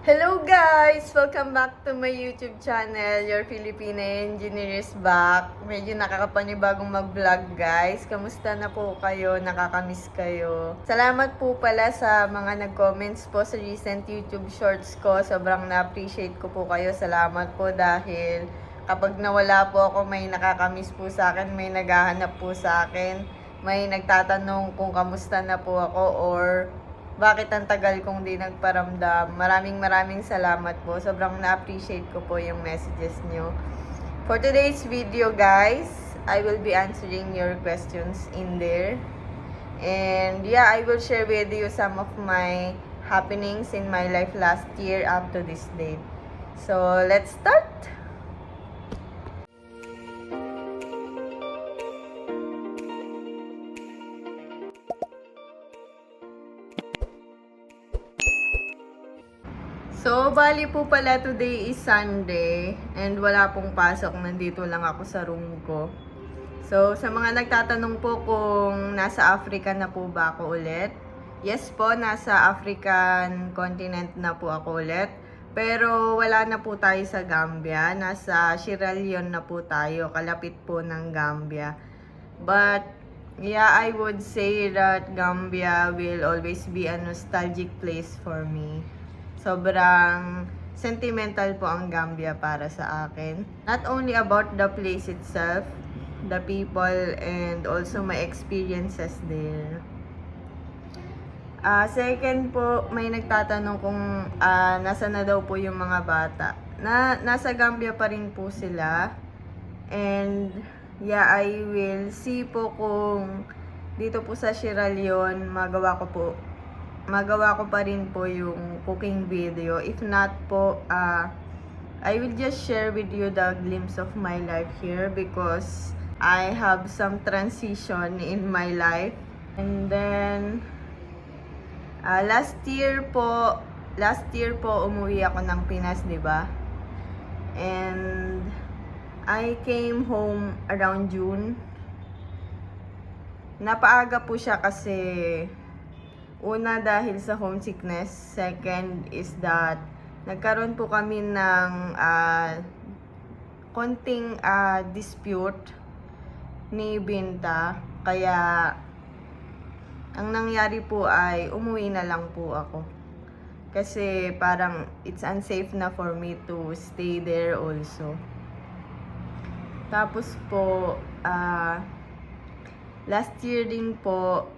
Hello guys! Welcome back to my YouTube channel. Your Filipina Engineer is back. Medyo nakakapanibagong mag-vlog guys. Kamusta na po kayo? Nakakamiss kayo. Salamat po pala sa mga nag-comments po sa recent YouTube shorts ko. Sobrang na-appreciate ko po kayo. Salamat po dahil kapag nawala po ako, may nakakamiss po sa akin, may naghahanap po sa akin, may nagtatanong kung kamusta na po ako or bakit ang tagal kong di nagparamdam. Maraming salamat po. Sobrang na-appreciate ko po yung messages nyo. For today's video guys, I will be answering your questions in there. And yeah, I will share with you some of my happenings in my life last year up to this date. So, let's start! So, bali po pala today is Sunday and wala pong pasok. Nandito lang ako sa room ko. So, sa mga nagtatanong po kung nasa Africa na po ba ako ulit. Yes po, nasa African continent na po ako ulit. Pero wala na po tayo sa Gambia. Nasa Sierra Leone na po tayo. Kalapit po ng Gambia. But, yeah, I would say that Gambia will always be a nostalgic place for me. Sobrang sentimental po ang Gambia para sa akin. Not only about the place itself, the people, and also my experiences there. Second po, may nagtatanong kung nasa na daw po yung mga bata. Nasa Gambia pa rin po sila. And yeah, I will see po kung dito po sa Sierra Leone magawa ko pa rin po yung cooking video. If not po, I will just share with you the glimpse of my life here because I have some transition in my life. And then, last year po umuwi ako ng Pinas, di ba? And I came home around June. Napaaga po siya kasi una, dahil sa homesickness. Second is that nagkaroon po kami ng konting dispute ni Binta. Kaya, ang nangyari po ay umuwi na lang po ako. Kasi parang it's unsafe na for me to stay there also. Tapos po, last year din po,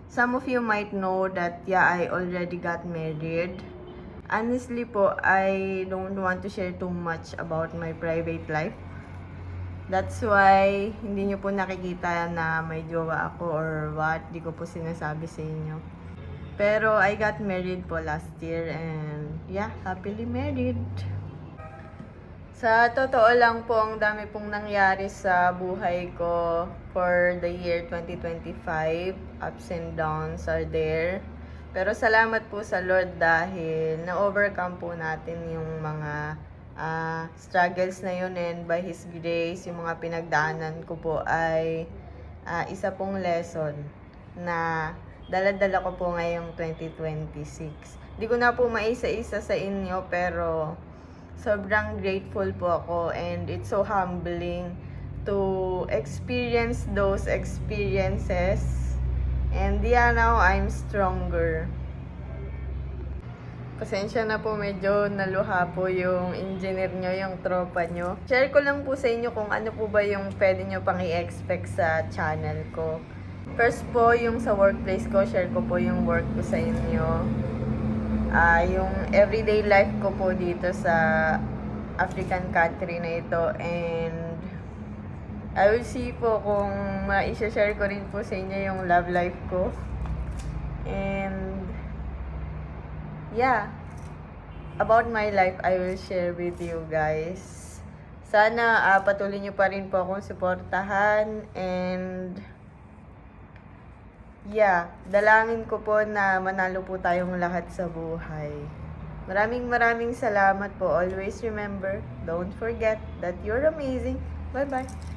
some of you might know that yeah, I already got married. Honestly po, I don't want to share too much about my private life. That's why hindi nyo po nakikita na may jowa ako or what. Di ko po sinasabi sa inyo. Pero I got married po last year and yeah, happily married. Sa totoo lang po, ang dami pong nangyari sa buhay ko for the year 2025. Ups and downs are there. Pero salamat po sa Lord dahil na-overcome po natin yung mga struggles na yun, and by His grace, yung mga pinagdaanan ko po ay isa pong lesson na dala-dala ko po ngayong 2026. Di ko na po maisa-isa sa inyo pero sobrang grateful po ako and it's so humbling to experience those experiences. And yeah, now I'm stronger. Pasensya na po, medyo naluha po yung engineer nyo, yung tropa nyo. Share ko lang po sa inyo kung ano po ba yung pwede nyo pang i-expect sa channel ko. First po, yung sa workplace ko, share ko po yung work ko sa inyo. Yung everyday life ko po dito sa African country na ito, and I will see po kung ma-share ko rin po sa inyo yung love life ko. And yeah, about my life I will share with you guys. Sana patuloy nyo pa rin po akong suportahan, and yeah, dalangin ko po na manalo po tayong lahat sa buhay. Maraming salamat po. Always remember, don't forget that you're amazing. Bye-bye.